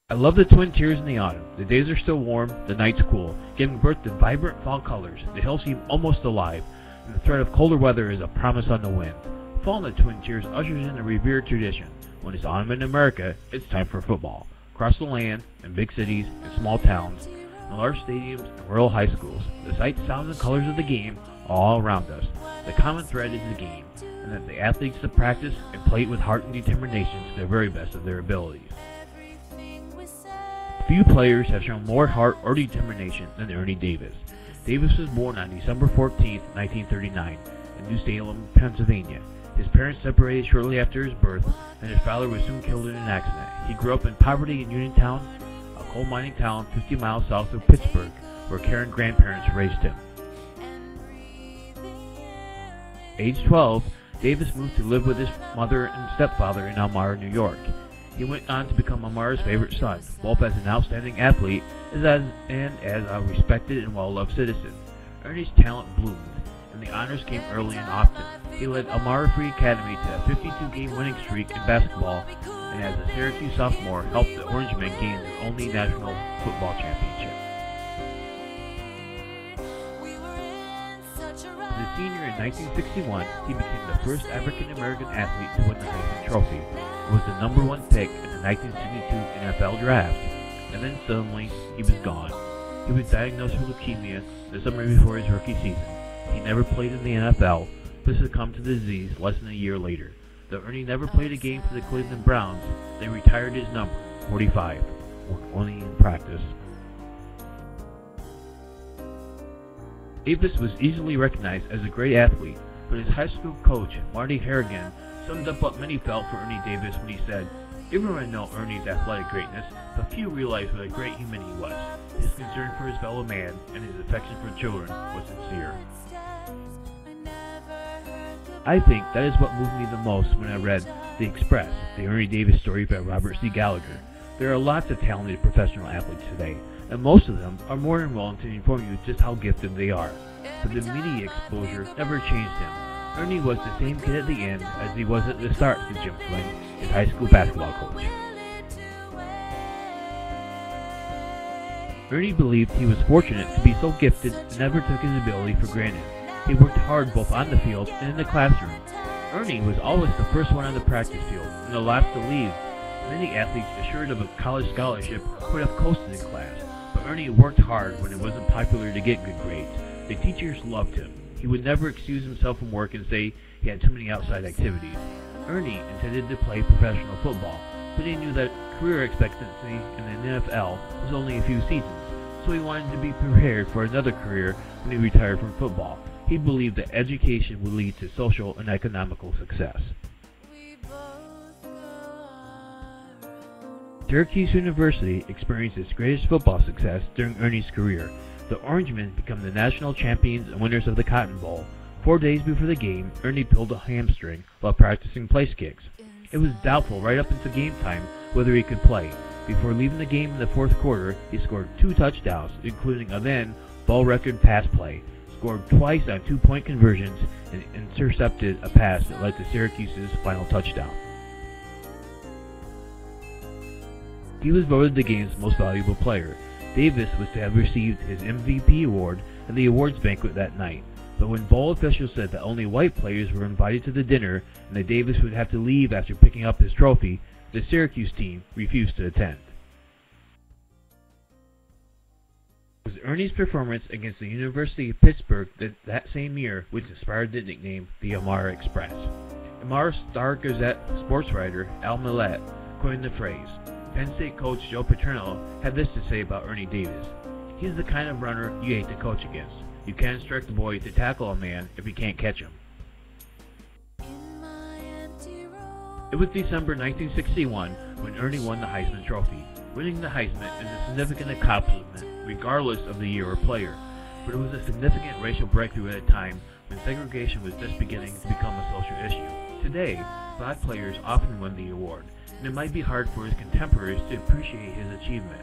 I love the twin tiers in the autumn. The days are still warm, the nights cool, giving birth to vibrant fall colors. The hills seem almost alive, and the threat of colder weather is a promise on the wind. Fall in the twin tiers ushers in a revered tradition. When it's autumn in America, it's time for football. Across the land, in big cities, in small towns, in large stadiums, and rural high schools, the sights, sounds, and colors of the game are all around us. The common thread is the game, and that the athletes that practice and play it with heart and determination to the very best of their abilities. Few players have shown more heart or determination than Ernie Davis. Davis was born on December 14, 1939, in New Salem, Pennsylvania. His parents separated shortly after his birth, and his father was soon killed in an accident. He grew up in poverty in Uniontown, a coal mining town 50 miles south of Pittsburgh, where caring grandparents raised him. Age 12, Davis moved to live with his mother and stepfather in Elmira, New York. He went on to become Elmira's favorite son, both as an outstanding athlete and as a respected and well-loved citizen. Ernie's talent bloomed, and the honors came early and often. He led Elmira Free Academy to a 52-game winning streak in basketball, and as a Syracuse sophomore, helped the Orangemen gain their only national football championship. As a senior in 1961, he became the first African-American athlete to win the Heisman Trophy. It was the number 1 pick in the 1962 NFL Draft, and then suddenly, he was gone. He was diagnosed with leukemia the summer before his rookie season. He never played in the NFL, but succumbed to the disease less than a year later. Though Ernie never played a game for the Cleveland Browns, they retired his number, 45, only in practice. Davis was easily recognized as a great athlete, but his high school coach, Marty Harrigan, summed up what many felt for Ernie Davis when he said, "Everyone knows Ernie's athletic greatness, but few realized what a great human he was. His concern for his fellow man and his affection for children was sincere." I think that is what moved me the most when I read The Express, the Ernie Davis story by Robert C. Gallagher. There are lots of talented professional athletes today, and most of them are more than willing to inform you just how gifted they are. But the media exposure never changed him. Ernie was the same kid at the end as he was at the start, said Jim Flynn, his high school basketball coach. Ernie believed he was fortunate to be so gifted and never took his ability for granted. He worked hard both on the field and in the classroom. Ernie was always the first one on the practice field and the last to leave. Many athletes assured of a college scholarship would have coasted in class, but Ernie worked hard when it wasn't popular to get good grades. The teachers loved him. He would never excuse himself from work and say he had too many outside activities. Ernie intended to play professional football, but he knew that career expectancy in the NFL was only a few seasons, so he wanted to be prepared for another career when he retired from football. He believed that education would lead to social and economical success. Syracuse University experienced its greatest football success during Ernie's career. The Orangemen became the national champions and winners of the Cotton Bowl. 4 days before the game, Ernie pulled a hamstring while practicing place kicks. It was doubtful right up until game time whether he could play. Before leaving the game in the fourth quarter, he scored 2 touchdowns, including a then ball record pass play, scored twice on 2-point conversions, and intercepted a pass that led to Syracuse's final touchdown. He was voted the game's most valuable player. Davis was to have received his MVP award at the awards banquet that night, but when bowl officials said that only white players were invited to the dinner and that Davis would have to leave after picking up his trophy, the Syracuse team refused to attend. It was Ernie's performance against the University of Pittsburgh that same year which inspired the nickname the Elmira Express. Elmira Star-Gazette sports writer Al Millett coined the phrase. Penn State coach Joe Paterno had this to say about Ernie Davis. "He's the kind of runner you hate to coach against. You can't instruct a boy to tackle a man if he can't catch him." It was December 1961 when Ernie won the Heisman Trophy. Winning the Heisman is a significant accomplishment regardless of the year or player, but it was a significant racial breakthrough at a time when segregation was just beginning to become a social issue. Today, black players often win the award, and it might be hard for his contemporaries to appreciate his achievement.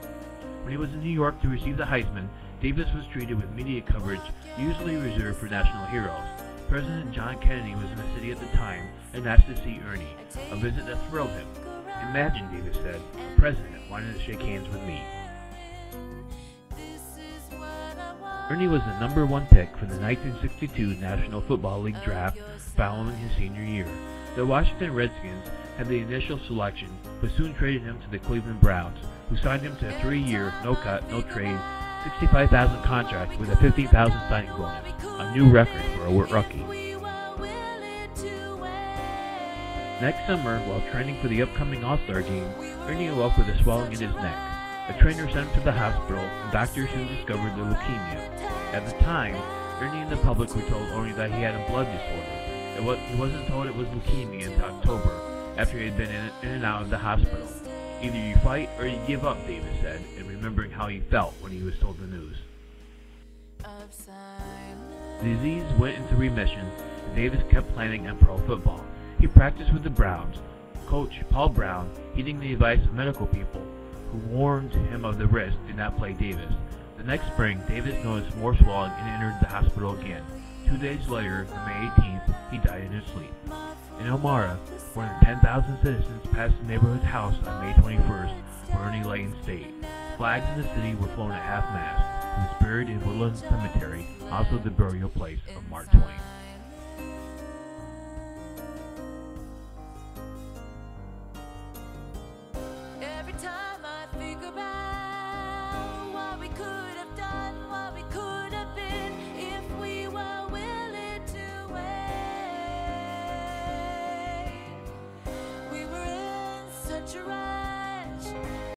When he was in New York to receive the Heisman, Davis was treated with media coverage usually reserved for national heroes. President John Kennedy was in the city at the time and asked to see Ernie, a visit that thrilled him. Imagine, Davis said, a president wanted to shake hands with me. Ernie was the number 1 pick for the 1962 National Football League draft following his senior year. The Washington Redskins had the initial selection, but soon traded him to the Cleveland Browns, who signed him to a 3-year, no-cut, no-trade, $65,000 contract with a $15,000 signing bonus, a new record for a rookie. Next summer, while training for the upcoming All-Star game, Ernie awoke with a swelling in his neck. A trainer sent him to the hospital, and doctors soon discovered the leukemia. At the time, Ernie and the public were told only that he had a blood disorder. He wasn't told it was leukemia until October, after he had been in and out of the hospital. Either you fight or you give up, Davis said, and remembering how he felt when he was told the news. The disease went into remission, and Davis kept planning on pro football. He practiced with the Browns. Coach Paul Brown, heeding the advice of medical people who warned him of the risk, did not play Davis. The next spring, Davis noticed more swelling and entered the hospital again. 2 days later, on May 18th, he died in his sleep. In Elmira, more than 10,000 citizens passed the neighborhood house on May 21st, where Ernie lay in state. Flags in the city were flown at half-mast. He was buried in Woodland Cemetery, also the burial place of Mark Twain. Every time I think about what we could have done, what we could have been, if we were willing to wait. We were in such a rush.